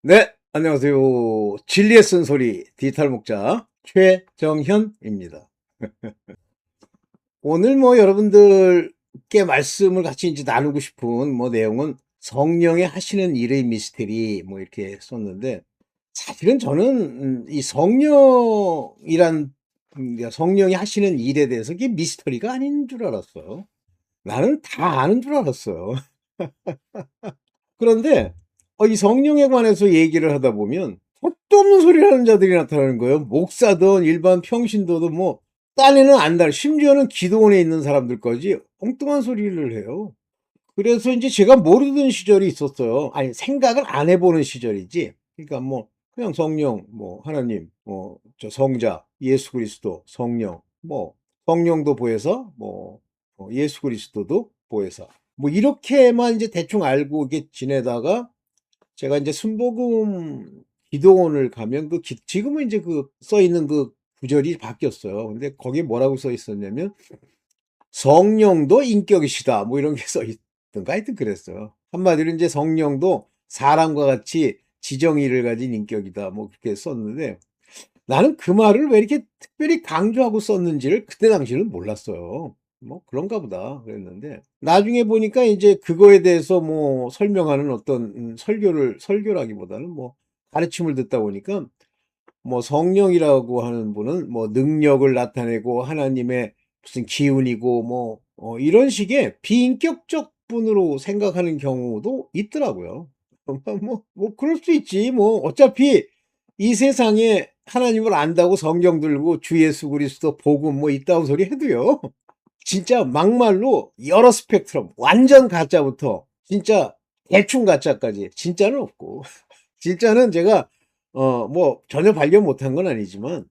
네, 안녕하세요. 진리의 쓴소리 디지털 목자 최정현입니다. 오늘 여러분들께 말씀을 같이 이제 나누고 싶은 내용은 성령의 하시는 일의 미스테리 이렇게 썼는데, 사실은 저는 이 성령이란 그러니까 성령이 하시는 일에 대해서 이게 미스터리가 아닌 줄 알았어요. 나는 다 아는 줄 알았어요. 그런데 이 성령에 관해서 얘기를 하다 보면 턱도 없는 소리를 하는 자들이 나타나는 거예요. 목사든 일반 평신도든 딴에는 안다. 심지어는 기도원에 있는 사람들까지 엉뚱한 소리를 해요. 그래서 이제 제가 모르던 시절이 있었어요. 아니, 생각을 안 해보는 시절이지. 그러니까 그냥 성령, 하나님, 저 성자, 예수 그리스도, 성령, 성령도 보혜사, 예수 그리스도도 보혜사. 이렇게만 이제 대충 알고 이게 지내다가 제가 이제 순복음 기도원을 가면 지금은 이제 써 있는 그 구절이 바뀌었어요. 근데 거기에 뭐라고 써 있었냐면 성령도 인격이시다. 이런 게 써 있던가 하여튼 그랬어요. 한마디로 이제 성령도 사람과 같이 지정의를 가진 인격이다. 그렇게 썼는데 나는 그 말을 왜 이렇게 특별히 강조하고 썼는지를 그때 당시는 몰랐어요. 그런가 보다 그랬는데 나중에 보니까 이제 그거에 대해서 설명하는 어떤 설교라기보다는 가르침을 듣다 보니까 성령이라고 하는 분은 능력을 나타내고 하나님의 무슨 기운이고 이런 식의 비인격적 분으로 생각하는 경우도 있더라고요. 그럴 수 있지. 어차피 이 세상에 하나님을 안다고 성경 들고 주 예수 그리스도 복음 이따운 소리 해도요. 진짜 막말로 여러 스펙트럼, 완전 가짜부터 진짜 대충 가짜까지 진짜는 없고, 진짜는 제가 전혀 발견 못한 건 아니지만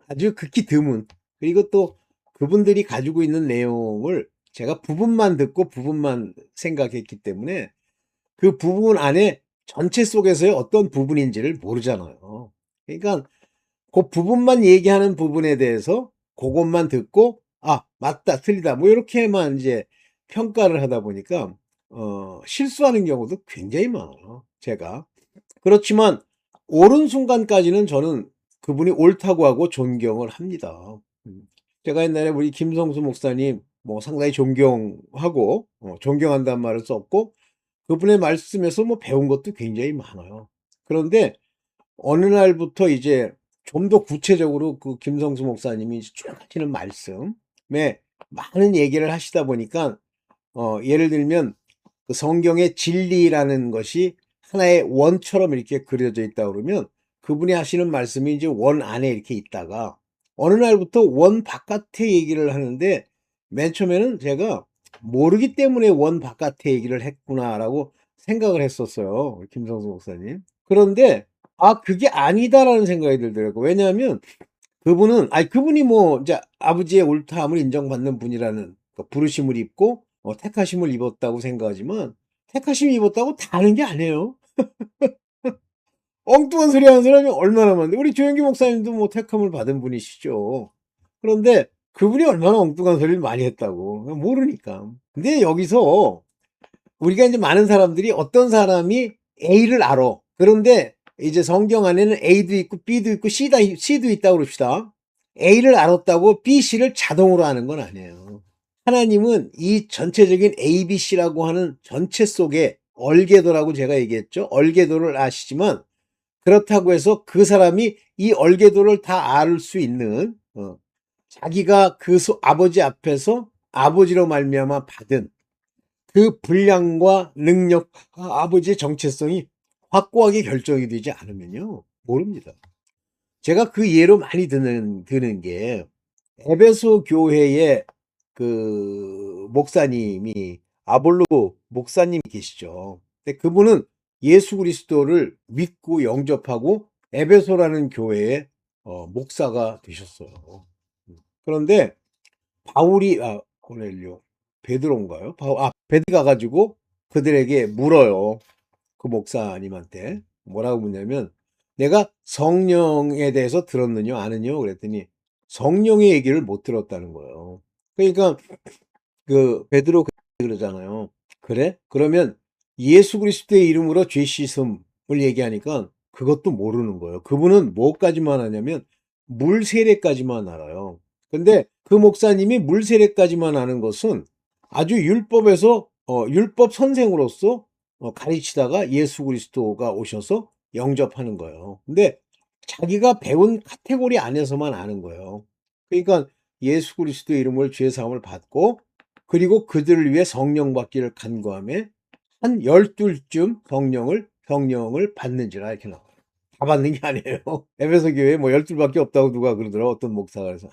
아주 극히 드문, 그리고 또 그분들이 가지고 있는 내용을 제가 부분만 듣고 부분만 생각했기 때문에 그 부분 안에 전체 속에서의 어떤 부분인지를 모르잖아요. 그러니까 그 부분만 얘기하는 부분에 대해서 그것만 듣고 맞다 틀리다 이렇게만 이제 평가를 하다 보니까 실수하는 경우도 굉장히 많아요, 제가. 그렇지만 옳은 순간까지는 저는 그분이 옳다고 하고 존경을 합니다. 제가 옛날에 우리 김성수 목사님 상당히 존경하고 존경한다는 말을 썼고 그분의 말씀에서 배운 것도 굉장히 많아요. 그런데 어느 날부터 이제 좀 더 구체적으로 그 김성수 목사님이 쭉 하시는 말씀에 많은 얘기를 하시다 보니까 예를 들면 그 성경의 진리라는 것이 하나의 원처럼 이렇게 그려져 있다 그러면 그분이 하시는 말씀이 이제 원 안에 이렇게 있다가 어느 날부터 원 바깥에 얘기를 하는데 맨 처음에는 제가 모르기 때문에 원 바깥에 얘기를 했구나라고 생각을 했었어요. 김성수 목사님. 그런데 그게 아니다라는 생각이 들더라고요. 왜냐하면 그분이 이제 아버지의 옳다함을 인정받는 분이라는 그 부르심을 입고 택하심을 입었다고 생각하지만 택하심을 입었다고 다 아는 게 아니에요. 엉뚱한 소리 하는 사람이 얼마나 많은데 우리 조영기 목사님도 택함을 받은 분이시죠. 그런데 그분이 얼마나 엉뚱한 소리를 많이 했다고 모르니까. 근데 여기서 우리가 이제 많은 사람들이 어떤 사람이 A를 알아. 그런데 이제 성경 안에는 A도 있고 B도 있고 C도 있다고 그럽시다. A를 알았다고 B, C를 자동으로 아는 건 아니에요. 하나님은 이 전체적인 A, B, C라고 하는 전체 속에 얼개도라고 제가 얘기했죠. 얼개도를 아시지만 그렇다고 해서 그 사람이 이 얼개도를 다 알 수 있는 자기가 아버지 앞에서 아버지로 말미암아 받은 그 분량과 능력, 아버지의 정체성이 확고하게 결정이 되지 않으면요, 모릅니다. 제가 그 예로 많이 드는 게, 에베소 교회의 그 목사님이, 아볼로 목사님이 계시죠. 근데 그분은 예수 그리스도를 믿고 영접하고 에베소라는 교회의 목사가 되셨어요. 그런데 바울이 고넬료 베드로인가요? 베드가 가지고 그들에게 물어요. 그 목사님한테 뭐라고 묻냐면 내가 성령에 대해서 들었느냐 아느냐 그랬더니 성령의 얘기를 못 들었다는 거예요. 그러니까 그 베드로 그러잖아요. 그래? 그러면 예수 그리스도의 이름으로 죄 씻음 얘기하니까 그것도 모르는 거예요. 그분은 뭐까지만 하냐면 물 세례까지만 알아요. 근데 그 목사님이 물 세례까지만 아는 것은 아주 율법에서 율법 선생으로서 가르치다가 예수 그리스도가 오셔서 영접하는 거예요. 근데 자기가 배운 카테고리 안에서만 아는 거예요. 그러니까 예수 그리스도의 이름을 죄 사함을 받고 그리고 그들을 위해 성령 받기를 간구하며 한 12쯤 성령을 받는지라 이렇게 나와요. 다 받는 게 아니에요. 에베소 교회에 뭐 12밖에 없다고 누가 그러더라고. 어떤 목사가. 그래서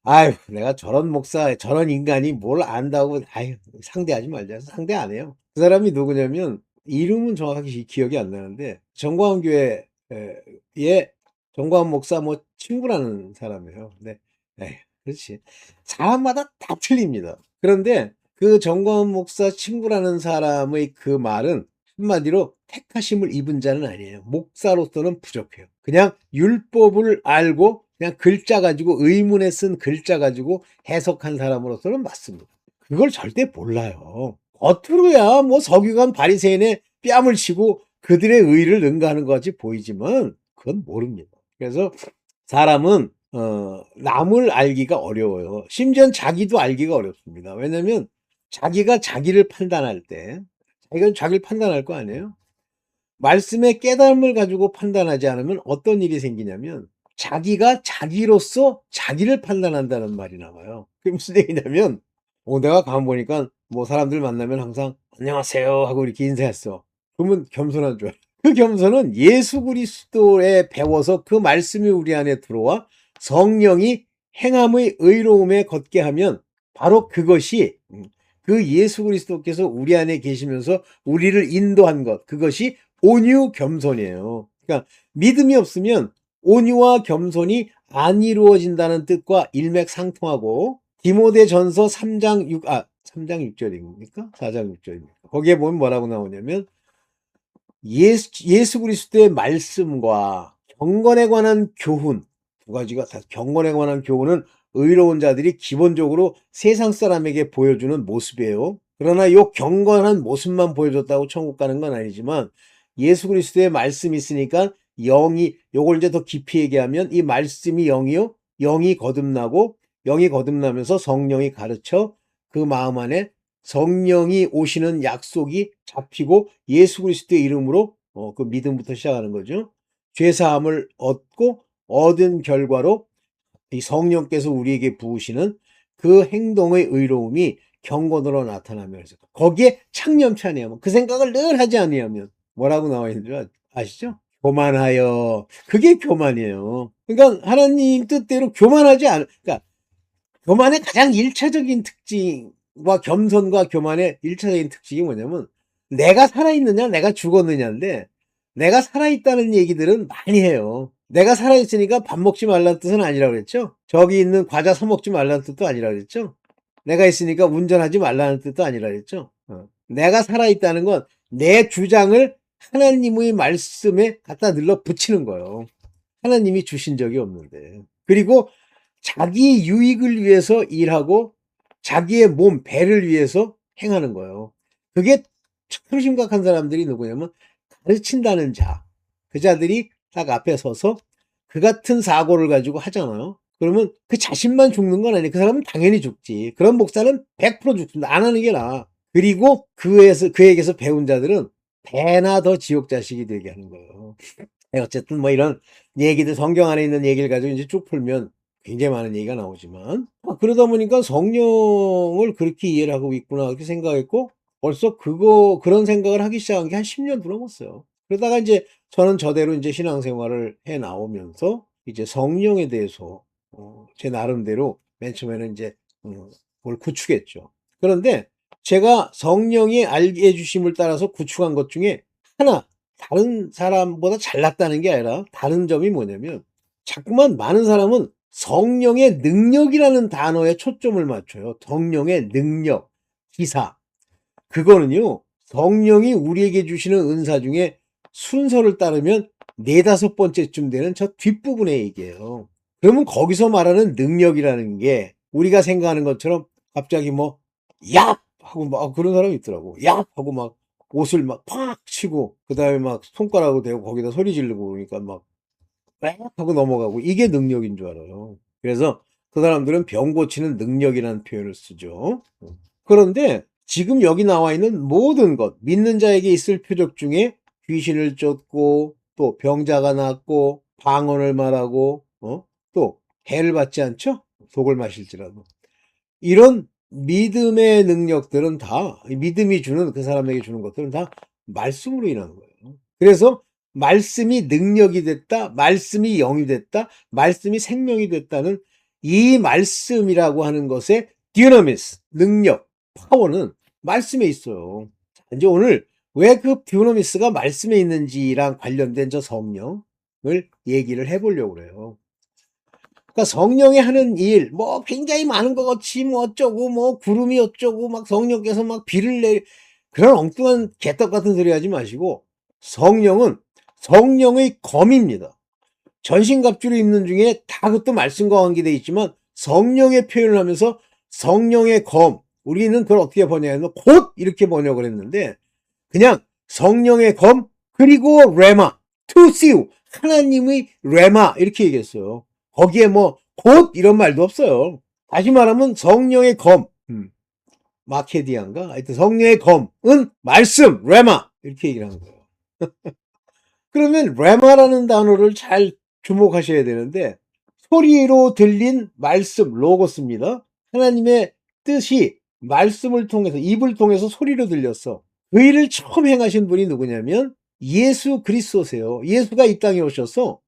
아유, 내가 저런 목사, 저런 인간이 뭘 안다고, 아유, 상대하지 말자. 상대 안 해요. 그 사람이 누구냐면, 이름은 정확하게 기억이 안 나는데, 정광훈 교회의 정광훈 목사 뭐 친구라는 사람이에요. 근데, 에이, 그렇지. 사람마다 다 틀립니다. 그런데 그 정광훈 목사 친구라는 사람의 그 말은 한마디로 택하심을 입은 자는 아니에요. 목사로서는 부족해요. 그냥 율법을 알고 그냥 글자 가지고 의문에 쓴 글자 가지고 해석한 사람으로서는 맞습니다. 그걸 절대 몰라요. 겉으로야 뭐 서기관 바리새인의 뺨을 치고 그들의 의를 능가하는 것 같이 보이지만 그건 모릅니다. 그래서 사람은 남을 알기가 어려워요. 심지어 자기도 알기가 어렵습니다. 왜냐면 자기가 자기를 판단할 때 자기가 자기를 판단할 거 아니에요? 말씀의 깨달음을 가지고 판단하지 않으면 어떤 일이 생기냐면 자기가 자기로서 자기를 판단한다는 말이 나와요. 그게 무슨 얘기냐면 내가 가만 보니까 뭐 사람들 만나면 항상 안녕하세요 하고 이렇게 인사했어. 그러면 겸손한 줄 알아. 그 겸손은 예수 그리스도에 배워서 그 말씀이 우리 안에 들어와 성령이 행함의 의로움에 걷게 하면 바로 그것이 그 예수 그리스도께서 우리 안에 계시면서 우리를 인도한 것, 그것이 온유 겸손이에요. 그러니까 믿음이 없으면 온유와 겸손이 안 이루어진다는 뜻과 일맥상통하고 디모데전서 3장 6절입니까? 4장 6절입니까? 거기에 보면 뭐라고 나오냐면 예수 그리스도의 말씀과 경건에 관한 교훈 두 가지가 다 경건에 관한 교훈은 의로운 자들이 기본적으로 세상 사람에게 보여주는 모습이에요. 그러나 이 경건한 모습만 보여줬다고 천국 가는 건 아니지만 예수 그리스도의 말씀이 있으니까 영이 요걸 이제 더 깊이 얘기하면 이 말씀이 영이요 영이 거듭나면서 성령이 가르쳐 그 마음 안에 성령이 오시는 약속이 잡히고 예수 그리스도의 이름으로 그 믿음부터 시작하는 거죠. 죄 사함을 얻고 얻은 결과로 이 성령께서 우리에게 부으시는 그 행동의 의로움이 경건으로 나타나면서 거기에 창념치 아니하면 그 생각을 늘 하지 아니하면 뭐라고 나와 있는 줄 아시죠? 교만하여. 그게 교만이에요. 그러니까 하나님 뜻대로 교만하지 않아. 그러니까 교만의 가장 일차적인 특징과 겸손과 교만의 일차적인 특징이 뭐냐면 내가 살아있느냐 내가 죽었느냐인데 내가 살아있다는 얘기들은 많이 해요. 내가 살아있으니까 밥 먹지 말라는 뜻은 아니라고 그랬죠. 저기 있는 과자 사 먹지 말라는 뜻도 아니라고 그랬죠. 내가 있으니까 운전하지 말라는 뜻도 아니라고 그랬죠. 내가 살아있다는 건 내 주장을 하나님의 말씀에 갖다 늘러 붙이는 거예요. 하나님이 주신 적이 없는데. 그리고 자기 유익을 위해서 일하고 자기의 몸, 배를 위해서 행하는 거예요. 그게 참 심각한 사람들이 누구냐면 가르친다는 자. 그 자들이 딱 앞에 서서 그 같은 사고를 가지고 하잖아요. 그러면 그 자신만 죽는 건 아니에요. 그 사람은 당연히 죽지. 그런 목사는 100% 죽습니다. 안 하는 게 나아. 그리고 그에게서 배운 자들은 배나 더 지옥 자식이 되게 하는 거예요. 어쨌든 뭐 이런 얘기들 성경 안에 있는 얘기를 가지고 이제 쭉 풀면 굉장히 많은 얘기가 나오지만 그러다 보니까 성령을 그렇게 이해를 하고 있구나 그렇게 생각했고 벌써 그런 생각을 하기 시작한 게 한 10년 넘었어요. 그러다가 이제 저는 저대로 이제 신앙생활을 해 나오면서 이제 성령에 대해서 제 나름대로 맨 처음에는 이제 뭘 구축했죠. 그런데 제가 성령이 알게 해주심을 따라서 구축한 것 중에 하나 다른 사람보다 잘났다는 게 아니라 다른 점이 뭐냐면 자꾸만 많은 사람은 성령의 능력이라는 단어에 초점을 맞춰요. 성령의 능력, 기사. 그거는요, 성령이 우리에게 주시는 은사 중에 순서를 따르면 네다섯 번째쯤 되는 저 뒷부분의 얘기예요. 그러면 거기서 말하는 능력이라는 게 우리가 생각하는 것처럼 갑자기 뭐, 야! 하고 막 그런 사람이 있더라고. 야! 하고 막 옷을 막 팍 치고 그다음에 막 손가락으로 대고 거기다 소리 지르고 그러니까 막 빽 하고 넘어가고 이게 능력인 줄 알아요. 그래서 그 사람들은 병 고치는 능력이라는 표현을 쓰죠. 그런데 지금 여기 나와 있는 모든 것, 믿는 자에게 있을 표적 중에 귀신을 쫓고 또 병자가 낫고 방언을 말하고 또 해를 받지 않죠? 독을 마실지라도. 이런 믿음의 능력들은 다 믿음이 주는 그 사람에게 주는 것들은 다 말씀으로 인하는 거예요. 그래서 말씀이 능력이 됐다, 말씀이 영이 됐다, 말씀이 생명이 됐다는 이 말씀이라고 하는 것의 듀나미스, 능력, 파워는 말씀에 있어요. 이제 오늘 왜 그 듀나미스가 말씀에 있는지랑 관련된 저 성령을 얘기를 해보려고 그래요. 그러니까 성령이 하는 일, 뭐 굉장히 많은 것 같이 뭐 어쩌고 뭐 구름이 어쩌고 막 성령께서 막 비를 그런 엉뚱한 개떡 같은 소리 하지 마시고 성령은 성령의 검입니다. 전신갑주를 입는 중에 다 그것도 말씀과 관계되어 있지만 성령의 표현을 하면서 성령의 검, 우리는 그걸 어떻게 번역하면 곧 이렇게 번역을 했는데 그냥 성령의 검 그리고 레마, 투시우, 하나님의 레마 이렇게 얘기했어요. 거기에 뭐 곧 이런 말도 없어요. 다시 말하면 성령의 검, 마케디안가? 하여튼 성령의 검은 말씀, 레마 이렇게 얘기를 하는 거예요. 그러면 레마라는 단어를 잘 주목하셔야 되는데 소리로 들린 말씀, 로고스입니다. 하나님의 뜻이 말씀을 통해서 입을 통해서 소리로 들렸어. 그 일을 처음 행하신 분이 누구냐면 예수 그리스도세요. 예수가 이 땅에 오셔서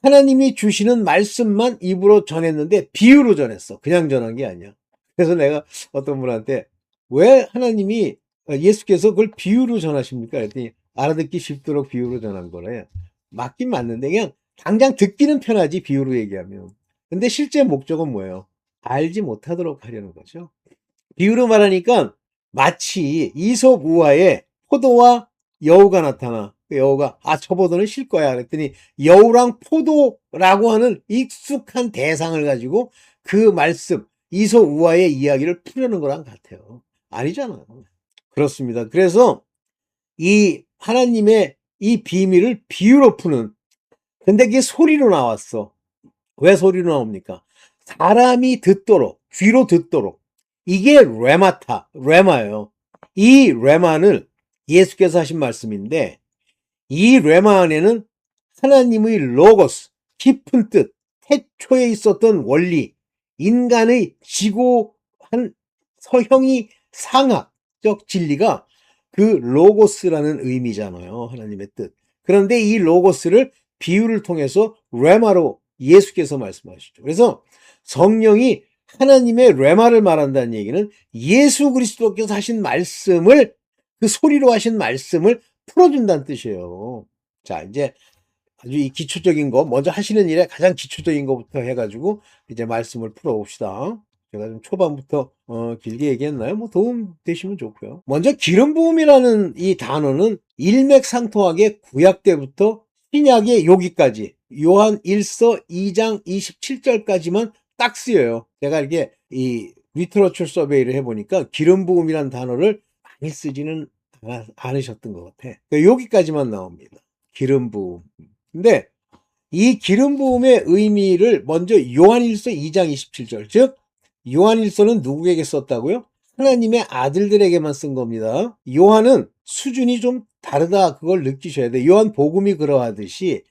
하나님이 주시는 말씀만 입으로 전했는데 비유로 전했어. 그냥 전한 게 아니야. 그래서 내가 어떤 분한테 왜 하나님이 예수께서 그걸 비유로 전하십니까? 그랬더니 알아듣기 쉽도록 비유로 전한 거래. 맞긴 맞는데 그냥 당장 듣기는 편하지 비유로 얘기하면. 근데 실제 목적은 뭐예요? 알지 못하도록 하려는 거죠. 비유로 말하니까 마치 이솝 우화에 포도와 여우가 나타나. 그 여우가 저 포도는 실 거야 그랬더니 여우랑 포도라고 하는 익숙한 대상을 가지고 그 말씀 이솝 우화의 이야기를 풀려는 거랑 같아요. 아니잖아요. 그렇습니다. 그래서 이 하나님의 이 비밀을 비유로 푸는, 근데 그게 소리로 나왔어. 왜 소리로 나옵니까? 사람이 듣도록, 귀로 듣도록. 이게 레마예요. 이 레마는 예수께서 하신 말씀인데 이 레마 안에는 하나님의 로고스, 깊은 뜻, 태초에 있었던 원리, 인간의 지고한 서형이 상학적 진리가 그 로고스라는 의미잖아요. 하나님의 뜻. 그런데 이 로고스를 비유를 통해서 레마로 예수께서 말씀하시죠. 그래서 성령이 하나님의 레마를 말한다는 얘기는 예수 그리스도께서 하신 말씀을 그 소리로 하신 말씀을 풀어준다는 뜻이에요. 자, 이제 아주 이 기초적인 거, 먼저 하시는 일에 가장 기초적인 것부터 해가지고 이제 말씀을 풀어봅시다. 제가 좀 초반부터 길게 얘기했나요? 뭐 도움 되시면 좋고요. 먼저 기름 부음이라는 이 단어는 일맥상통하게 구약 때부터 신약의 여기까지 요한 1서 2장 27절까지만 딱 쓰여요. 제가 이렇게 이 리터러처 서베이를 해보니까 기름 부음이라는 단어를 많이 쓰지는 않으셨던 것 같아. 여기까지만 나옵니다. 기름 부음. 근데 이 기름 부음의 의미를 먼저 요한일서 2장 27절, 즉 요한일서는 누구에게 썼다고요? 하나님의 아들들에게만 쓴 겁니다. 요한은 수준이 좀 다르다, 그걸 느끼셔야 돼요. 요한 복음이 그러하듯이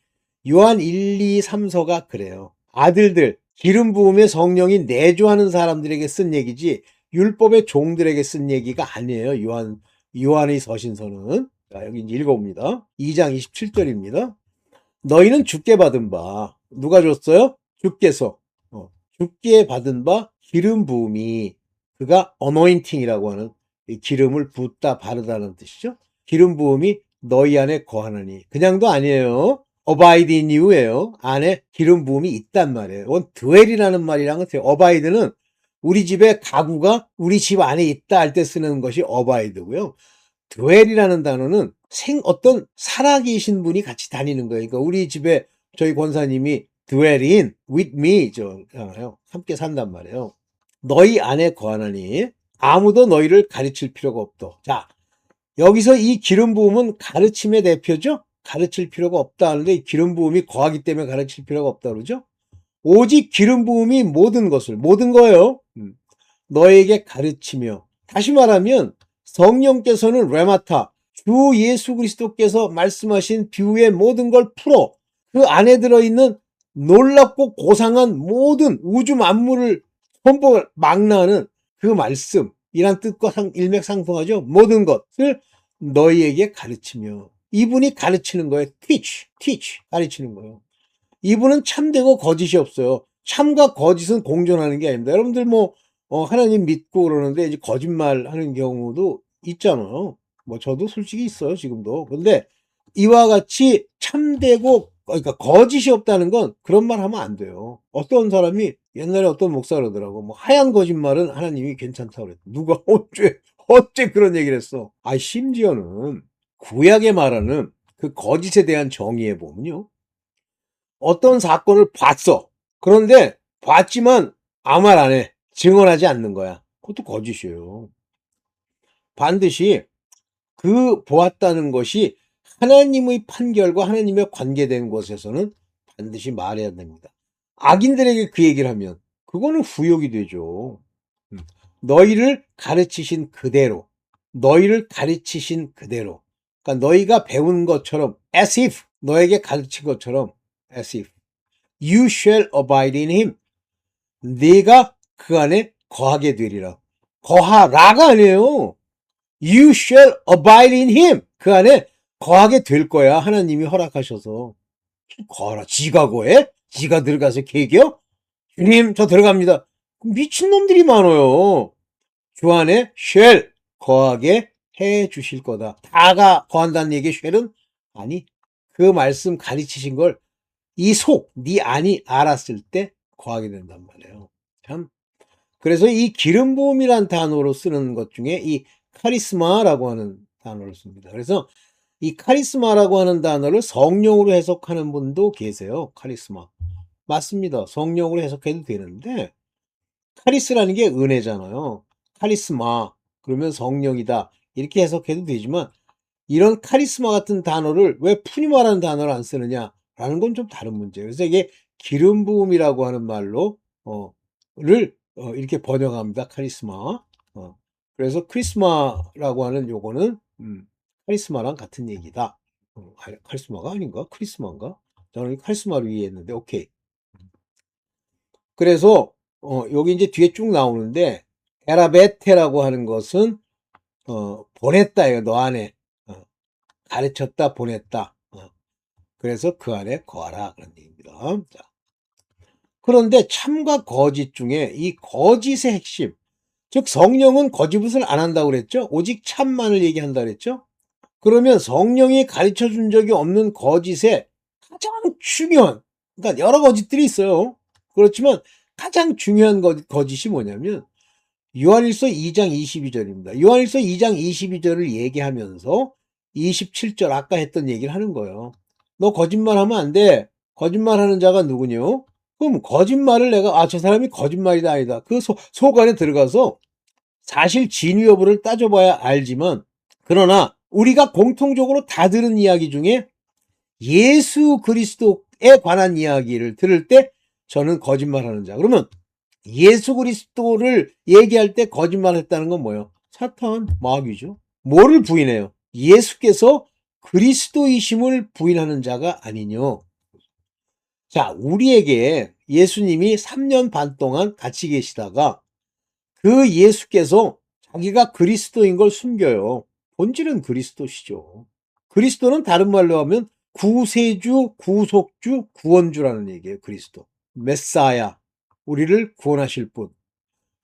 요한 1, 2, 3서가 그래요. 아들들, 기름 부음의 성령이 내주하는 사람들에게 쓴 얘기지 율법의 종들에게 쓴 얘기가 아니에요. 요한의 서신서는. 자, 여기 이제 읽어봅니다. 2장 27절입니다. 너희는 주께 받은 바, 누가 줬어요? 주께서. 주께 받은 바 기름 부음이, 그가 어노인팅이라고 하는 이 기름을 붓다 바르다는 뜻이죠. 기름 부음이 너희 안에 거하느니, 그냥도 아니에요. abide in you예요. 안에 기름 부음이 있단 말이에요. 이건 dwell이라는 말이랑은 돼요. abide는 우리 집에 가구가 우리 집 안에 있다 할 때 쓰는 것이 abide고요. dwell이라는 단어는 어떤 살아계신 분이 같이 다니는 거예요. 그러니까 우리 집에 저희 권사님이 dwell in with me 잖아요. 함께 산단 말이에요. 너희 안에 거하나니 아무도 너희를 가르칠 필요가 없다. 자, 여기서 이 기름 부음은 가르침의 대표죠. 가르칠 필요가 없다 하는데 기름 부음이 거하기 때문에 가르칠 필요가 없다 그러죠. 오직 기름 부음이 모든 것을, 모든 거예요. 너에게 가르치며, 다시 말하면 성령께서는 레마타, 주 예수 그리스도께서 말씀하신 비유의 모든 걸 풀어 그 안에 들어있는 놀랍고 고상한 모든 우주 만물을 전부 망라하는 그 말씀이란 뜻과 일맥상통하죠. 모든 것을 너희에게 가르치며, 이분이 가르치는 거예요. teach 가르치는 거예요. 이분은 참되고 거짓이 없어요. 참과 거짓은 공존하는 게 아닙니다. 여러분들 하나님 믿고 그러는데 이제 거짓말 하는 경우도 있잖아요. 저도 솔직히 있어요, 지금도. 근데 이와 같이 참되고, 그러니까 거짓이 없다는 건 그런 말 하면 안 돼요. 어떤 사람이 옛날에 어떤 목사 그러더라고. 하얀 거짓말은 하나님이 괜찮다고 그랬대. 누가 어째 그런 얘기를 했어. 심지어는 구약에 말하는 그 거짓에 대한 정의에 보면요. 어떤 사건을 봤어. 그런데 봤지만 아무 말 안 해. 증언하지 않는 거야. 그것도 거짓이에요. 반드시 그 보았다는 것이 하나님의 판결과 하나님의 관계된 곳에서는 반드시 말해야 됩니다. 악인들에게 그 얘기를 하면 그거는 후욕이 되죠. 너희를 가르치신 그대로, 너희를 가르치신 그대로, 그러니까 너희가 배운 것처럼, as if, 너에게 가르친 것처럼, as if you shall abide in him, 네가 그 안에 거하게 되리라. 거하라가 아니에요. You shall abide in him, 그 안에 거하게 될 거야. 하나님이 허락하셔서. 거하라. 지가 거해? 지가 들어가서 개겨? 주님, 저 들어갑니다. 미친놈들이 많아요. 주 안에 shall 거하게 해 주실 거다. 다가 거한다는 얘기 shall은 아니, 그 말씀 가르치신 걸 이 속, 네 안이 알았을 때 거하게 된단 말이에요. 참. 그래서 이 기름 부음이란 단어로 쓰는 것 중에 이 카리스마라고 하는 단어를 씁니다. 그래서 이 카리스마라고 하는 단어를 성령으로 해석하는 분도 계세요. 카리스마. 맞습니다. 성령으로 해석해도 되는데, 카리스라는 게 은혜잖아요. 카리스마 그러면 성령이다 이렇게 해석해도 되지만, 이런 카리스마 같은 단어를 왜 푸니마라는 단어를 안 쓰느냐라는 건 좀 다른 문제예요. 그래서 이게 기름 부음이라고 하는 말로 이렇게 번역합니다. 카리스마. 그래서 크리스마라고 하는 요거는 카리스마랑 같은 얘기다. 카리스마가 아닌가? 크리스마인가? 저는 카리스마를 이해했는데 오케이. 그래서 여기 이제 뒤에 쭉 나오는데, 에라베테라고 하는 것은 보냈다예요. 너 안에 가르쳤다, 보냈다. 그래서 그 안에 거하라 그런 얘기입니다. 자, 그런데 참과 거짓 중에 이 거짓의 핵심, 즉 성령은 거짓을 안 한다고 그랬죠. 오직 참만을 얘기한다 그랬죠. 그러면 성령이 가르쳐 준 적이 없는 거짓의 가장 중요한, 그러니까 여러 거짓들이 있어요. 그렇지만 가장 중요한 거짓이 뭐냐면 요한일서 2장 22절입니다. 요한일서 2장 22절을 얘기하면서 27절 아까 했던 얘기를 하는 거예요. 너 거짓말하면 안 돼. 거짓말하는 자가 누구뇨? 그럼 거짓말을 내가 저 사람이 거짓말이다 아니다. 그 속 안에 들어가서 사실 진위 여부를 따져봐야 알지만, 그러나 우리가 공통적으로 다 들은 이야기 중에 예수 그리스도에 관한 이야기를 들을 때 저는 거짓말하는 자. 그러면 예수 그리스도를 얘기할 때 거짓말했다는 건 뭐예요? 사탄, 마귀죠. 뭐를 부인해요? 예수께서 그리스도이심을 부인하는 자가 아니뇨. 자, 우리에게 예수님이 3년 반 동안 같이 계시다가 그 예수께서 자기가 그리스도인 걸 숨겨요. 본질은 그리스도시죠. 그리스도는 다른 말로 하면 구세주, 구속주, 구원주라는 얘기예요. 그리스도. 메사야, 우리를 구원하실 분.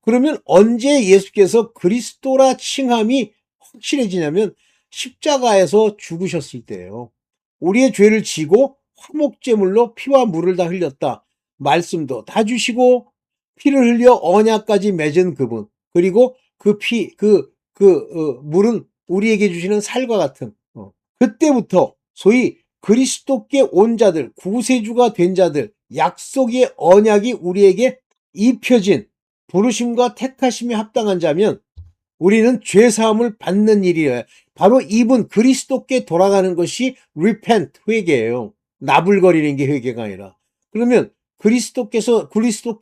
그러면 언제 예수께서 그리스도라 칭함이 확실해지냐면 십자가에서 죽으셨을 때예요. 우리의 죄를 지고 화목제물로 피와 물을 다 흘렸다. 말씀도 다 주시고 피를 흘려 언약까지 맺은 그분. 그리고 물은 우리에게 주시는 살과 같은. 그때부터 소위 그리스도께 온 자들, 구세주가 된 자들, 약속의 언약이 우리에게 입혀진 부르심과 택하심에 합당한 자면 우리는 죄사함을 받는 일이에요. 바로 이분 그리스도께 돌아가는 것이 repent, 회개예요. 나불거리는 게 회개가 아니라. 그러면 그리스도께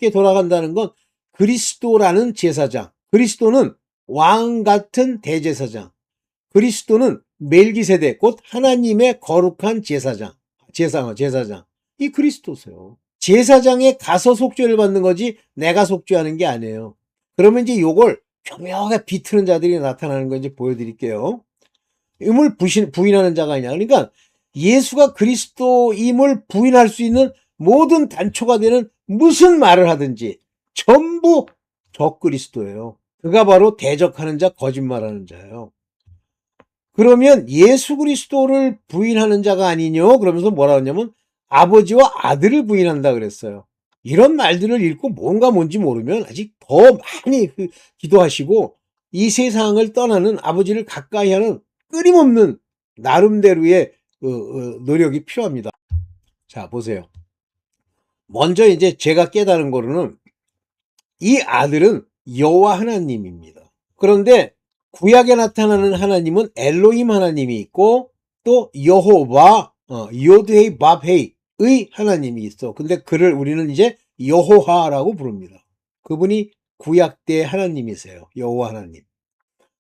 돌아간다는 건 그리스도라는 제사장, 그리스도는 왕 같은 대제사장, 그리스도는 멜기세덱, 곧 하나님의 거룩한 제사장, 제사장. 이 그리스도세요. 제사장에 가서 속죄를 받는 거지 내가 속죄하는 게 아니에요. 그러면 이제 요걸 교묘하게 비트는 자들이 나타나는 거 이제 보여드릴게요. 임을 부인하는 자가 아니냐. 그러니까 예수가 그리스도임을 부인할 수 있는 모든 단초가 되는 무슨 말을 하든지 전부 적그리스도예요. 그가 바로 대적하는 자, 거짓말하는 자예요. 그러면 예수 그리스도를 부인하는 자가 아니뇨? 그러면서 뭐라 하냐면 아버지와 아들을 부인한다 그랬어요. 이런 말들을 읽고 뭔지 모르면 아직 더 많이 기도하시고 이 세상을 떠나는 아버지를 가까이 하는 끊임없는 나름대로의 노력이 필요합니다. 자, 보세요. 먼저 이제 제가 깨달은 거로는 이 아들은 여호와 하나님입니다. 그런데 구약에 나타나는 하나님은 엘로힘 하나님이 있고 또 여호와, 요드헤이 밥헤이의 하나님이 있어. 근데 그를 우리는 이제 여호와라고 부릅니다. 그분이 구약 때 하나님이세요. 여호와 하나님.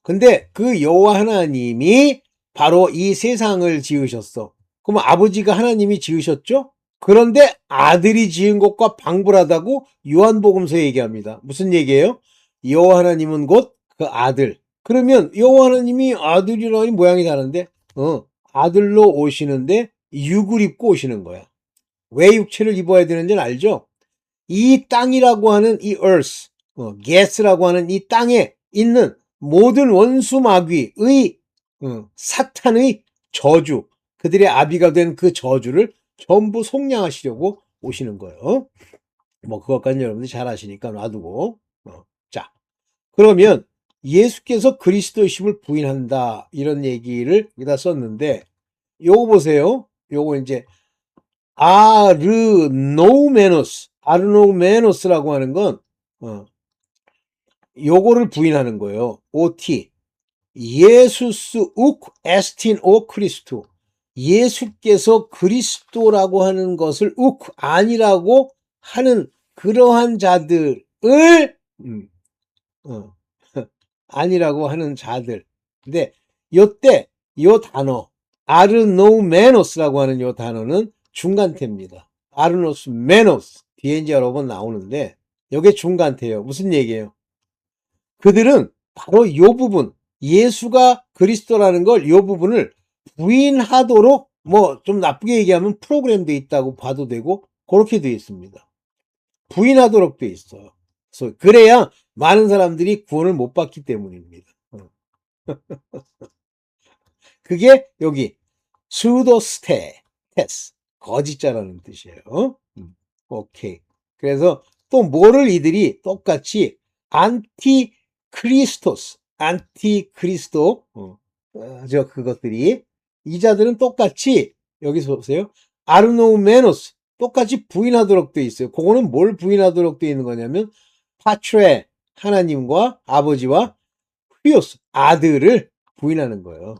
근데 그 여호와 하나님이 바로 이 세상을 지으셨어. 그럼 아버지가 하나님이 지으셨죠? 그런데 아들이 지은 것과 방불하다고 요한복음서 얘기합니다. 무슨 얘기예요? 여호와 하나님은 곧 그 아들. 그러면 여호와 하나님이 아들이라니 모양이 다른데 아들로 오시는데 육을 입고 오시는 거야. 왜 육체를 입어야 되는지는 알죠? 이 땅이라고 하는 이 earth, gas라고 하는 이 땅에 있는 모든 원수 마귀의 사탄의 저주, 그들의 아비가 된 그 저주를 전부 속량하시려고 오시는 거예요. 뭐 그것까지 여러분들이 잘 아시니까 놔두고. 자, 그러면 예수께서 그리스도이심을 부인한다 이런 얘기를 여기다 썼는데 요거 보세요. 요거 이제 아르노메노스라고 하는 건 요거를 부인하는 거예요. OT 예수스 욱 에스틴 오 크리스토, 예수께서 그리스도라고 하는 것을 욱 아니라고 하는 그러한 자들을 아니라고 하는 자들. 근데 요때 요 단어 아르노메노스라고 하는 요 단어는 중간태입니다. 아르노스 메노스 뒤에 이제 여러 번 나오는데 요게 중간태예요. 무슨 얘기예요? 그들은 바로 요 부분, 예수가 그리스도라는 걸 요 부분을 부인하도록 뭐 좀 나쁘게 얘기하면 프로그램돼 있다고 봐도 되고 그렇게 되어 있습니다. 부인하도록 되어 있어요. 그래서 그래야 많은 사람들이 구원을 못 받기 때문입니다. 그게 여기 수도스테스 거짓자라는 뜻이에요. 오케이. 그래서 또 뭐를 이들이 똑같이 안티크리스토 그것들이 이 자들은 똑같이 여기서 보세요. 아르노메노스 똑같이 부인하도록 돼 있어요. 그거는 뭘 부인하도록 돼 있는 거냐면 파트레 하나님과 아버지와 휘오스 아들을 부인하는 거예요.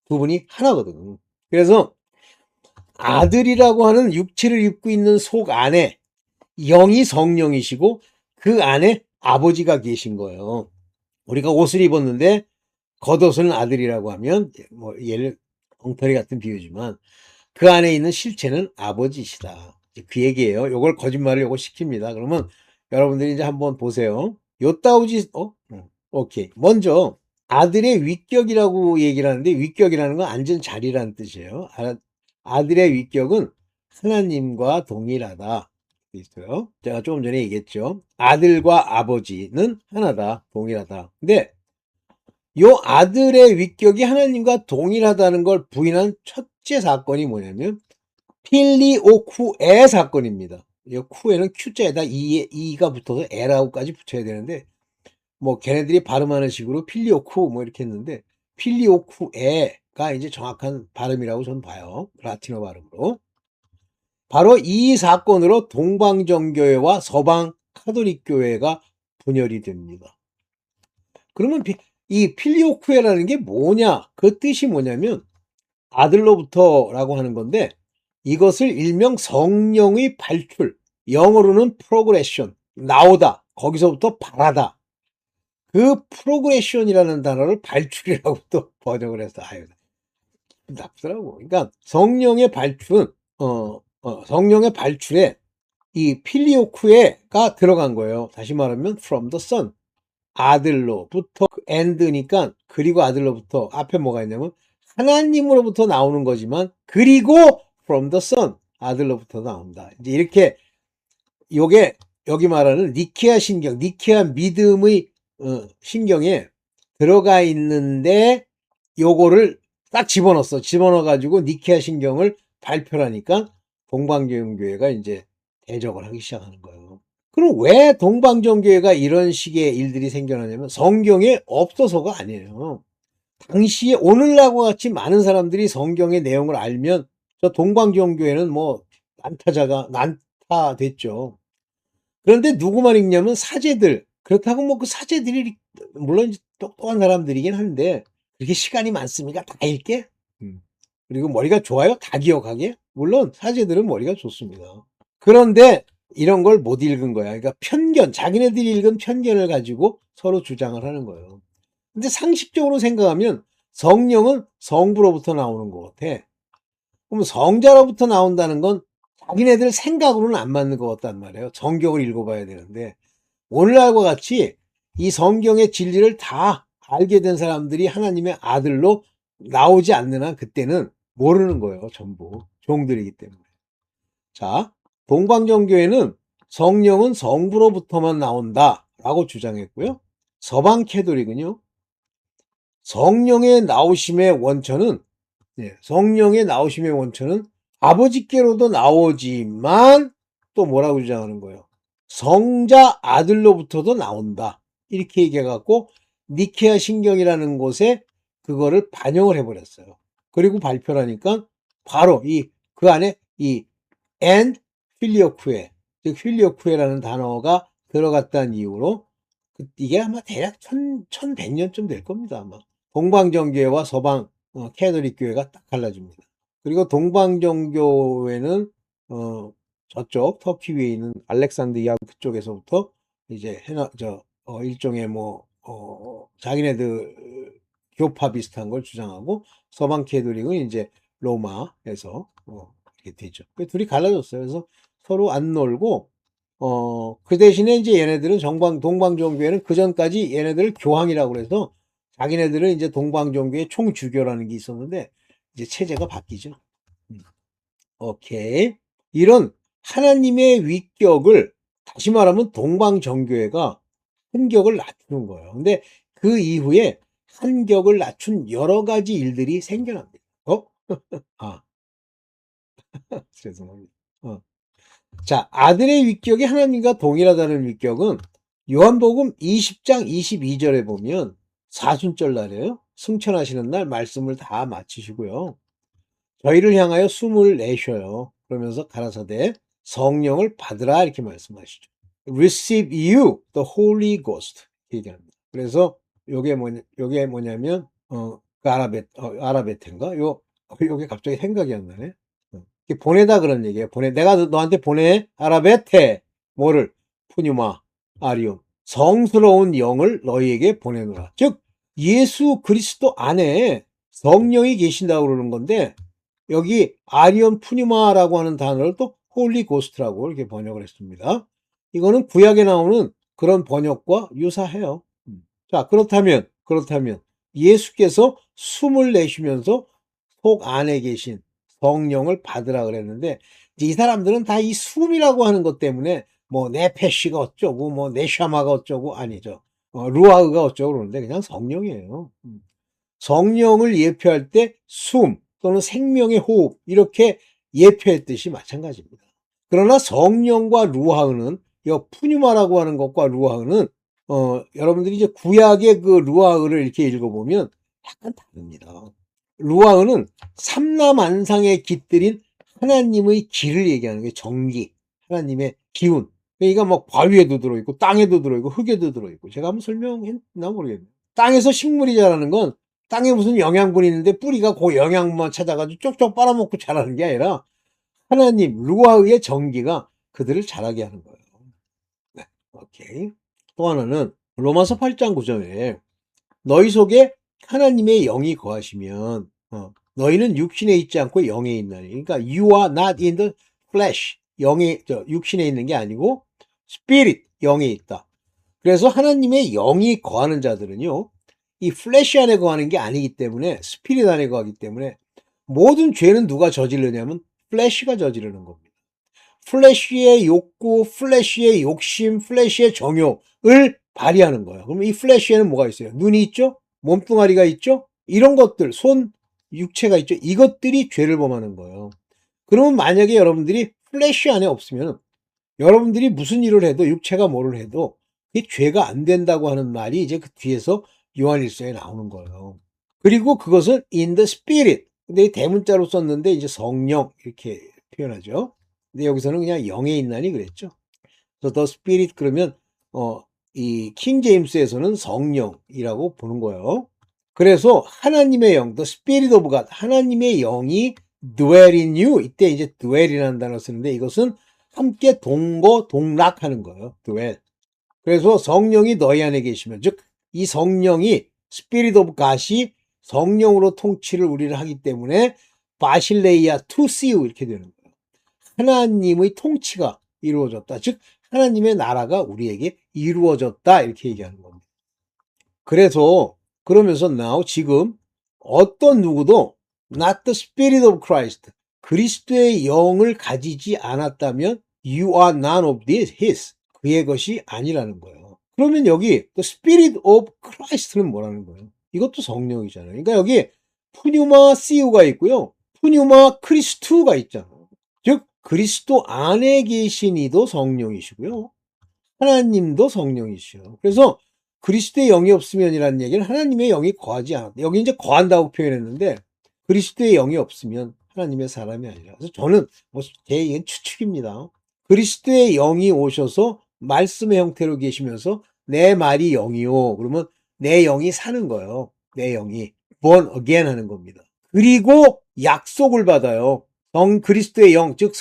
두 분이 하나거든. 그래서 아들이라고 하는 육체를 입고 있는 속 안에 영이 성령이시고 그 안에 아버지가 계신 거예요. 우리가 옷을 입었는데 겉옷은 아들이라고 하면 뭐 예를 엉터리 같은 비유지만 그 안에 있는 실체는 아버지시다. 그 얘기예요. 요걸 거짓말을 요거 시킵니다. 그러면 여러분들이 이제 한번 보세요. 요따우지 오케이. 먼저 아들의 위격이라고 얘기를 하는데 위격이라는 건 앉은 자리라는 뜻이에요. 아들의 위격은 하나님과 동일하다. 있어요. 제가 조금 전에 얘기했죠. 아들과 아버지는 하나다. 동일하다. 근데 요 아들의 위격이 하나님과 동일하다는 걸 부인한 첫째 사건이 뭐냐면 필리오쿠에 사건입니다. 이 쿠에는 Q자에다 E가 붙어서 L하고까지 붙여야 되는데 뭐 걔네들이 발음하는 식으로 필리오쿠 뭐 이렇게 했는데 필리오쿠에가 이제 정확한 발음이라고 저는 봐요. 라틴어 발음으로. 바로 이 사건으로 동방정교회와 서방 카톨릭 교회가 분열이 됩니다. 그러면 이 필리오쿠에라는 게 뭐냐? 그 뜻이 뭐냐면 아들로부터라고 하는 건데 이것을 일명 성령의 발출, 영어로는 프로그레션, 나오다, 거기서부터 발하다. 그 프로그레션이라는 단어를 발출이라고 또 번역을 해서 아유 나쁘더라고. 그러니까 성령의 발출은 성령의 발출에 이 필리오쿠에가 들어간 거예요. 다시 말하면 from the son. 아들로부터 and니까 그리고 아들로부터 앞에 뭐가 있냐면 하나님으로부터 나오는 거지만 그리고 from the son 아들로부터 나온다. 이제 이렇게 요게 여기 말하는 니케아 신경, 니케아 믿음의 신경에 들어가 있는데 요거를 딱 집어넣었어. 집어넣어가지고 니케아 신경을 발표하니까 동방정교회가 이제 대적을 하기 시작하는 거예요. 그럼 왜 동방정교회가 이런 식의 일들이 생겨나냐면 성경에 없어서가 아니에요. 당시에 오늘날과 같이 많은 사람들이 성경의 내용을 알면 저 동방정교회는 뭐 난타됐죠. 그런데 누구만 읽냐면 사제들. 그렇다고 뭐 그 사제들이 물론 똑똑한 사람들이긴 한데 그렇게 시간이 많습니까? 다 읽게? 그리고 머리가 좋아요? 다 기억하게? 물론 사제들은 머리가 좋습니다. 그런데 이런 걸 못 읽은 거야. 그러니까 편견, 자기네들이 읽은 편견을 가지고 서로 주장을 하는 거예요. 근데 상식적으로 생각하면 성령은 성부로부터 나오는 것 같아. 그럼 성자로부터 나온다는 건 자기네들 생각으로는 안 맞는 것 같단 말이에요. 성경을 읽어봐야 되는데 오늘날과 같이 이 성경의 진리를 다 알게 된 사람들이 하나님의 아들로 나오지 않는 한 그때는 모르는 거예요. 전부 종들이기 때문에. 자, 동방정교회는 성령은 성부로부터만 나온다라고 주장했고요. 서방 캐톨릭은요. 성령의 나오심의 원천은 성령의 나오심의 원천은 아버지께로도 나오지만 또 뭐라고 주장하는 거예요? 성자 아들로부터도 나온다. 이렇게 얘기해갖고 니케아 신경이라는 곳에 그거를 반영을 해버렸어요. 그리고 발표를 하니까 바로 그 안에 이 and 필리오쿠에, 즉 필리오쿠에라는 단어가 들어갔다는 이유로 이게 아마 대략 1100년쯤 될 겁니다. 아마 동방정교회와 서방 캐톨릭 교회가 딱 갈라집니다. 그리고 동방정교회는 저쪽 터키 위에 있는 알렉산드리아 그쪽에서부터 이제 일종의 자기네들 교파 비슷한 걸 주장하고 서방 캐톨릭은 이제 로마에서 이렇게 되죠. 그 둘이 갈라졌어요. 그래서 서로 안 놀고 그 대신에 이제 얘네들은 동방종교회는 그 전까지 얘네들을 교황이라고 그래서 자기네들은 이제 동방종교의 총주교라는 게 있었는데 이제 체제가 바뀌죠. 오케이. 이런 하나님의 위격을 다시 말하면 동방정교회가 한 격을 낮추는 거예요. 근데 그 이후에 한 격을 낮춘 여러 가지 일들이 생겨납니다. 아, 죄송합니다. 자, 아들의 위격이 하나님과 동일하다는 위격은 요한복음 20장 22절에 보면 사순절 날이에요. 승천하시는 날 말씀을 다 마치시고요. 저희를 향하여 숨을 내쉬어요. 그러면서 가라사대 성령을 받으라 이렇게 말씀하시죠. Receive you the Holy Ghost 얘기합니다. 그래서 요게 뭐냐면 그 아라베테인가? 요게 갑자기 생각이 안 나네. 보내다 그런 얘기예요. 내가 너한테 보내 아라베테 뭐를 푸뉴마 아리온 성스러운 영을 너희에게 보내노라. 즉 예수 그리스도 안에 성령이 계신다고 그러는 건데 여기 아리온 푸뉴마라고 하는 단어를 또 홀리 고스트라고 이렇게 번역을 했습니다. 이거는 구약에 나오는 그런 번역과 유사해요. 자, 그렇다면 예수께서 숨을 내쉬면서 속 안에 계신 성령을 받으라 그랬는데 이 사람들은 다 이 숨이라고 하는 것 때문에 뭐 네페시가 어쩌고 뭐 네샤마가 어쩌고 아니죠. 루아흐가 어쩌고 그러는데 그냥 성령이에요. 성령을 예표할 때 숨 또는 생명의 호흡 이렇게 예표했듯이 마찬가지입니다. 그러나 성령과 루아흐는 이 푸뉴마라고 하는 것과 루아흐는 여러분들이 이제 구약의 그 루아흐를 이렇게 읽어보면 약간 다릅니다. 루아흐는 삼라만상에 깃들인 하나님의 기를 얘기하는 게 정기, 하나님의 기운. 그러니까 뭐 바위에도 들어있고 땅에도 들어있고 흙에도 들어있고 제가 한번 설명했나 모르겠네요. 땅에서 식물이 자라는 건 땅에 무슨 영양분이 있는데 뿌리가 그 영양분만 찾아가지고 쪽쪽 빨아먹고 자라는 게 아니라 하나님 루아의 전기가 그들을 자라게 하는 거예요. 네. 오케이. 또 하나는 로마서 8장 9절에 너희 속에 하나님의 영이 거하시면 너희는 육신에 있지 않고 영에 있나니. 그러니까 you are not in the flesh. 육신에 있는 게 아니고 spirit, 영에 있다. 그래서 하나님의 영이 거하는 자들은요, 이 플래시 안에 거하는 게 아니기 때문에, 스피릿 안에 거하기 때문에 모든 죄는 누가 저지르냐면 플래시가 저지르는 겁니다. 플래시의 욕구, 플래시의 욕심, 플래시의 정욕을 발휘하는 거예요. 그럼 이 플래시에는 뭐가 있어요? 눈이 있죠? 몸뚱아리가 있죠? 이런 것들, 손, 육체가 있죠? 이것들이 죄를 범하는 거예요. 그러면 만약에 여러분들이 플래시 안에 없으면 여러분들이 무슨 일을 해도 육체가 뭐를 해도 이게 죄가 안 된다고 하는 말이 이제 그 뒤에서 요한일서에 나오는 거예요. 그리고 그것은 in the spirit. 근데 이 대문자로 썼는데 이제 성령 이렇게 표현하죠. 근데 여기서는 그냥 영에 있나니 그랬죠. 그래서 the spirit 그러면 이 킹 제임스에서는 성령이라고 보는 거예요. 그래서 하나님의 영, the spirit of God, 하나님의 영이 dwell in you. 이때 이제 dwell이라는 단어 쓰는데 이것은 함께 동락하는 거예요. dwell. 그래서 성령이 너희 안에 계시면, 즉 이 성령이 Spirit of God이 성령으로 통치를 우리를 하기 때문에 바실레이아 투시우 이렇게 되는 거예요. 하나님의 통치가 이루어졌다. 즉 하나님의 나라가 우리에게 이루어졌다 이렇게 얘기하는 겁니다. 그래서 그러면서 now 지금 어떤 누구도 not the Spirit of Christ, 그리스도의 영을 가지지 않았다면 you are none of his, 그의 것이 아니라는 거예요. 그러면 여기 the Spirit of Christ는 뭐라는 거예요? 이것도 성령이잖아요. 그러니까 여기 푸뉴마 시우가 있고요. 푸뉴마 크리스투가 있잖아요. 즉 그리스도 안에 계신 이도 성령이시고요. 하나님도 성령이시요. 그래서 그리스도의 영이 없으면이라는 얘기는 하나님의 영이 거하지 않았다. 여기 이제 거한다고 표현했는데 그리스도의 영이 없으면 하나님의 사람이 아니라. 그래서 저는 제 이건 추측입니다. 그리스도의 영이 오셔서 말씀의 형태로 계시면서 내 말이 영이요. 그러면 내 영이 사는 거예요. 내 영이 born again 하는 겁니다. 그리고 약속을 받아요. 그리스도의 영, 즉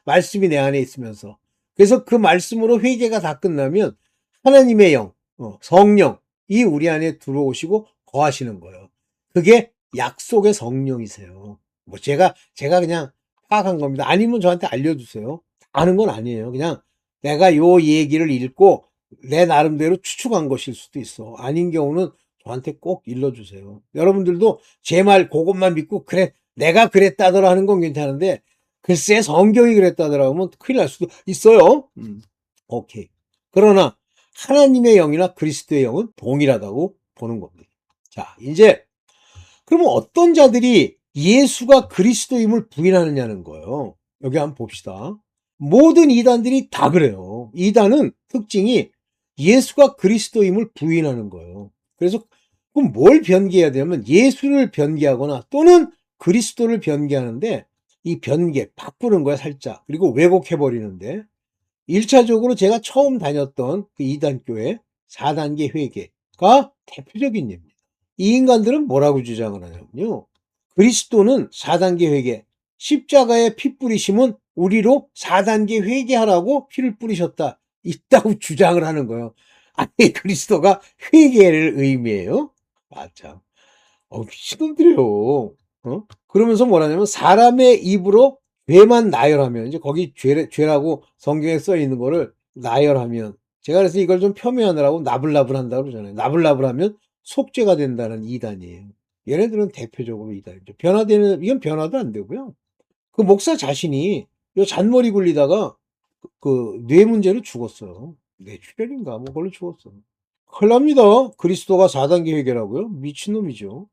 말씀이 내 안에 있으면서. 그래서 그 말씀으로 회개가 다 끝나면 하나님의 영, 성령이 우리 안에 들어오시고 거하시는 거예요. 그게 약속의 성령이세요. 뭐 제가 그냥 파악한 겁니다. 아니면 저한테 알려주세요. 아는 건 아니에요. 그냥 내가 요 얘기를 읽고 내 나름대로 추측한 것일 수도 있어. 아닌 경우는 저한테 꼭 일러주세요. 여러분들도 제 말 그것만 믿고 그래 내가 그랬다더라 하는 건 괜찮은데 글쎄 성경이 그랬다더라 하면 큰일 날 수도 있어요. 오케이. 그러나 하나님의 영이나 그리스도의 영은 동일하다고 보는 겁니다. 자, 이제 그러면 어떤 자들이 예수가 그리스도임을 부인하느냐는 거예요. 여기 한번 봅시다. 모든 이단들이 다 그래요. 이단은 특징이 예수가 그리스도임을 부인하는 거예요. 그래서 그럼 뭘 변개해야 되냐면 예수를 변개하거나 또는 그리스도를 변개하는데 이 변개, 바꾸는 거야 살짝. 그리고 왜곡해버리는데 1차적으로 제가 처음 다녔던 그 이단교회 4단계 회개가 대표적인 예입니다. 이 인간들은 뭐라고 주장을 하냐면요. 그리스도는 4단계 회개, 십자가에 피 뿌리심은 우리로 4단계 회개하라고 피를 뿌리셨다. 있다고 주장을 하는 거예요. 아니 그리스도가 회개를 의미해요? 아 참. 미친놈들이에요. 그러면서 뭐라냐면 사람의 입으로 죄만 나열하면 이제 거기 죄라고 성경에 써 있는 거를 나열하면 제가 그래서 이걸 좀 폄훼하느라고 나불나불 한다고 그러잖아요. 나불나불하면 속죄가 된다는 이단이에요. 얘네들은 대표적으로 이단이죠. 이건 변화도 안 되고요. 그 목사 자신이 요 잔머리 굴리다가 그 뇌 문제로 죽었어요. 뇌출혈인가 뭐 그걸로 죽었어요. 큰일 납니다. 그리스도가 4단계 회개라고요? 미친놈이죠.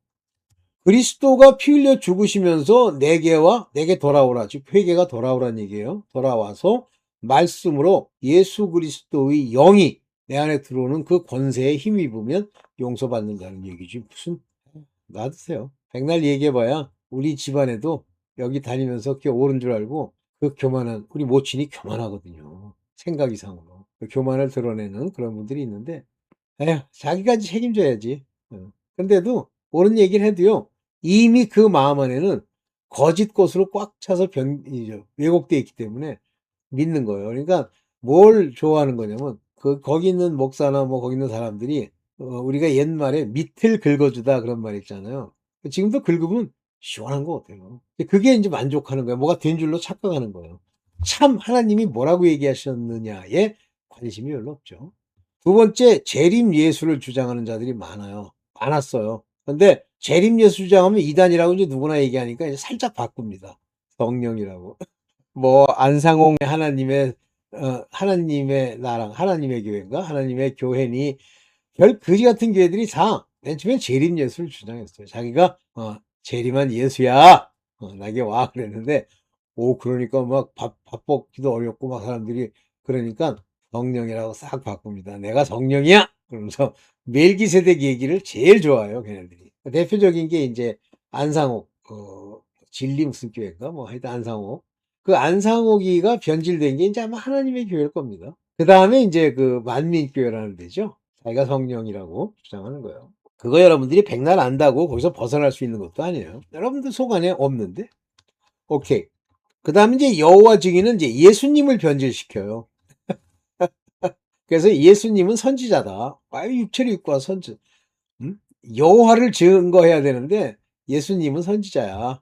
그리스도가 피 흘려 죽으시면서 내게 돌아오라. 즉 회개가 돌아오란 얘기예요. 돌아와서 말씀으로 예수 그리스도의 영이 내 안에 들어오는 그 권세에 힘입으면 용서받는다는 얘기지. 무슨 놔두세요. 백날 얘기해봐야 우리 집안에도 여기 다니면서 그게 옳은 줄 알고 그 교만한 우리 모친이 교만하거든요. 생각 이상으로. 그 교만을 드러내는 그런 분들이 있는데 에휴 자기가 책임져야지. 근데도 옳은 얘기를 해도요, 이미 그 마음 안에는 거짓 것으로 꽉 차서 왜곡되어 있기 때문에 믿는 거예요. 그러니까 뭘 좋아하는 거냐면, 거기 있는 목사나 뭐 거기 있는 사람들이, 우리가 옛말에 밑을 긁어주다 그런 말 있잖아요. 지금도 긁으면 시원한 것 같아요. 그게 이제 만족하는 거예요. 뭐가 된 줄로 착각하는 거예요. 참 하나님이 뭐라고 얘기하셨느냐에 관심이 별로 없죠. 두 번째, 재림 예수를 주장하는 자들이 많았어요. 근데 재림 예수 주장하면 이단이라고 이제 누구나 얘기하니까 이제 살짝 바꿉니다. 성령이라고. 뭐 안상홍 하나님의 나랑 하나님의 교회인가? 하나님의 교회니, 별 거지 같은 교회들이 다 맨 처음에 재림 예수를 주장했어요. 자기가 재림한 예수야. 나에게 와 그랬는데, 그러니까 막 밥 먹기도 어렵고 막 사람들이 그러니까 성령이라고 싹 바꿉니다. 내가 성령이야. 그러면서 멜기세덱 얘기를 제일 좋아해요, 걔네들이. 대표적인 게 이제 안상옥, 진리 무슨 교회인가 뭐 하여튼 안상옥. 그 안상옥이가 변질된 게 이제 아마 하나님의 교회일 겁니다. 그 다음에 이제 그 만민교회라는 데죠. 자기가 성령이라고 주장하는 거예요. 그거 여러분들이 백날 안다고 거기서 벗어날 수 있는 것도 아니에요. 여러분들 속 안에 없는데. 오케이. 그 다음에 이제 여호와 증인은 이제 예수님을 변질시켜요. 그래서 예수님은 선지자다. 육체를 입고 와 여호와를 증거해야 되는데 예수님은 선지자야.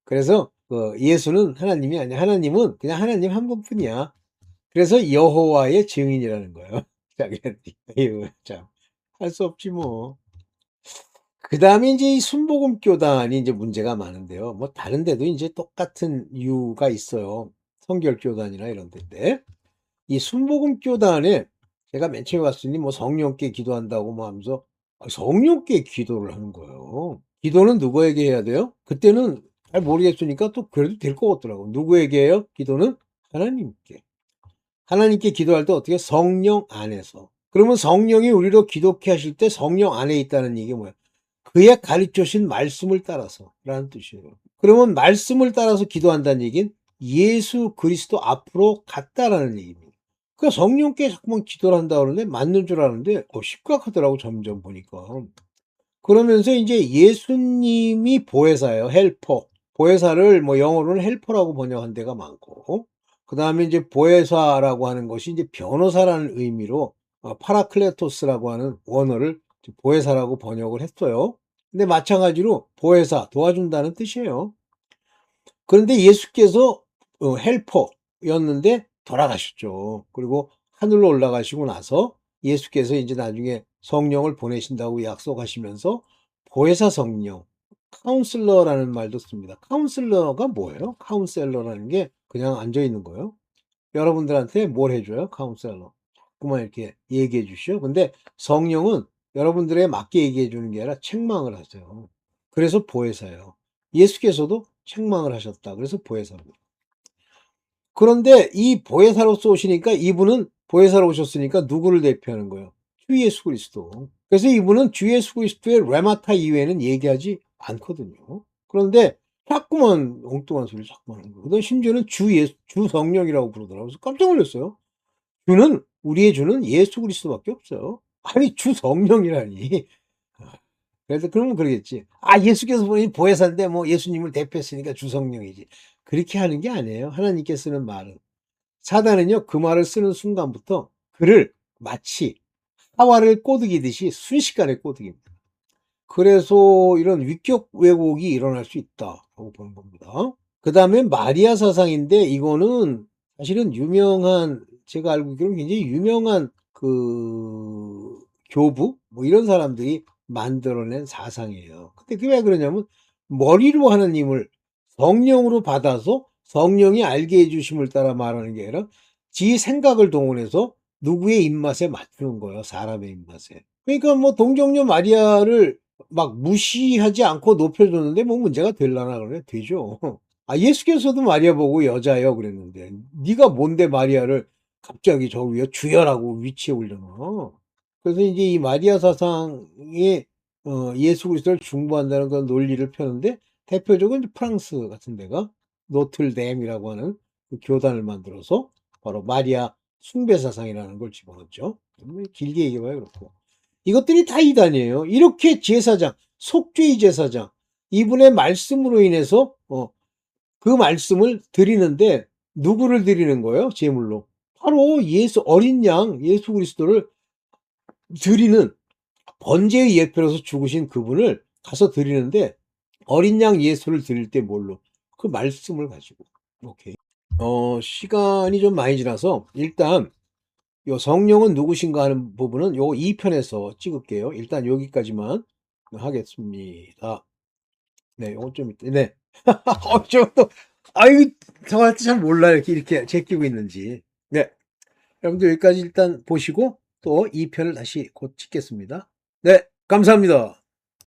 그래서 예수는 하나님이 아니야. 하나님은 그냥 하나님 한 분뿐이야. 그래서 여호와의 증인이라는 거예요. 자기한테. 참, 할 수 없지 뭐. 그 다음에 이제 이 순복음교단이 이제 문제가 많은데요. 뭐 다른 데도 이제 똑같은 이유가 있어요. 성결교단이나 이런 데인데. 이 순복음교단에 제가 맨 처음에 왔으니 뭐 성령께 기도한다고 뭐 하면서, 성령께 기도를 하는 거예요. 기도는 누구에게 해야 돼요? 그때는 잘 모르겠으니까 또 그래도 될 것 같더라고. 누구에게 해요? 기도는 하나님께. 하나님께 기도할 때 어떻게? 성령 안에서. 그러면 성령이 우리로 기독케 하실 때 성령 안에 있다는 얘기 뭐야? 그의 가르쳐 주신 말씀을 따라서 라는 뜻이에요. 그러면 말씀을 따라서 기도한다는 얘기는 예수 그리스도 앞으로 갔다라는 얘기입니다. 그 성령께 자꾸만 기도를 한다 그러는데 맞는 줄 아는데 심각하더라고 점점 보니까. 그러면서 이제 예수님이 보혜사예요. 헬퍼. 보혜사를 뭐 영어로는 헬퍼라고 번역한 데가 많고, 그 다음에 이제 보혜사라고 하는 것이 이제 변호사라는 의미로 파라클레토스라고 하는 원어를 보혜사라고 번역을 했어요. 근데 마찬가지로 보혜사, 도와준다는 뜻이에요. 그런데 예수께서 헬퍼였는데 돌아가셨죠. 그리고 하늘로 올라가시고 나서 예수께서 이제 나중에 성령을 보내신다고 약속하시면서 보혜사 성령, 카운슬러라는 말도 씁니다. 카운슬러가 뭐예요? 카운셀러라는 게 그냥 앉아 있는 거예요. 여러분들한테 뭘 해줘요? 카운셀러. 자꾸만 이렇게 얘기해 주시오. 근데 성령은 여러분들에 맞게 얘기해 주는 게 아니라 책망을 하세요. 그래서 보혜사예요. 예수께서도 책망을 하셨다. 그래서 보혜사입니다. 그런데 이 보혜사로서 오시니까, 이분은 보혜사로 오셨으니까 누구를 대표하는 거예요? 주 예수 그리스도. 그래서 이분은 주 예수 그리스도의 레마타 이외에는 얘기하지 않거든요. 그런데 자꾸만 엉뚱한 소리를 자꾸만 하는 거예요. 심지어는 주 성령이라고 부르더라고요. 그래서 깜짝 놀랐어요. 우리의 주는 예수 그리스도밖에 없어요. 아니, 주 성령이라니. 그래서 그러면 그러겠지. 예수께서 보니 보혜사인데 뭐 예수님을 대표했으니까 주 성령이지. 그렇게 하는 게 아니에요. 하나님께 쓰는 말은. 사단은요, 그 말을 쓰는 순간부터 그를 마치 하와를 꼬드기듯이 순식간에 꼬드깁니다. 그래서 이런 위격 왜곡이 일어날 수 있다고 보는 겁니다. 그 다음에 마리아 사상인데, 이거는 사실은 제가 알고 있기로는 굉장히 유명한 교부 뭐 이런 사람들이 만들어낸 사상이에요. 근데 그게 왜 그러냐면, 머리로 하나님을 성령으로 받아서 성령이 알게 해주심을 따라 말하는 게 아니라 지 생각을 동원해서 누구의 입맛에 맞추는 거예요. 사람의 입맛에. 그러니까 뭐 동정녀 마리아를 막 무시하지 않고 높여줬는데 뭐 문제가 될라나 그래? 되죠. 예수께서도 마리아 보고 여자요 그랬는데, 네가 뭔데 마리아를 갑자기 저 위에 주여라고 위치에 올려놔. 그래서 이제 이 마리아 사상이 예수 그리스도를 중보한다는 그런 논리를 펴는데, 대표적으로 이제 프랑스 같은 데가 노틀댐이라고 하는 그 교단을 만들어서 바로 마리아 숭배 사상이라는 걸 집어넣었죠. 길게 얘기해봐요 그렇고. 이것들이 다 이단이에요. 이렇게 제사장, 속죄의 제사장, 이분의 말씀으로 인해서 그 말씀을 드리는데 누구를 드리는 거예요? 제물로. 바로 예수 어린 양 예수 그리스도를 드리는 번제의 예표로서 죽으신 그분을 가서 드리는데 어린 양 예수를 드릴 때 뭘로? 그 말씀을 가지고. 오케이. 시간이 좀 많이 지나서 일단 요 성령은 누구신가 하는 부분은 요 2편에서 찍을게요. 일단 여기까지만 하겠습니다. 네, 요건 좀 이따 네. 저 또 아유 저한테 잘 몰라요. 이렇게 제끼고 있는지. 네. 여러분들 여기까지 일단 보시고 또 2편을 다시 곧 찍겠습니다. 네, 감사합니다.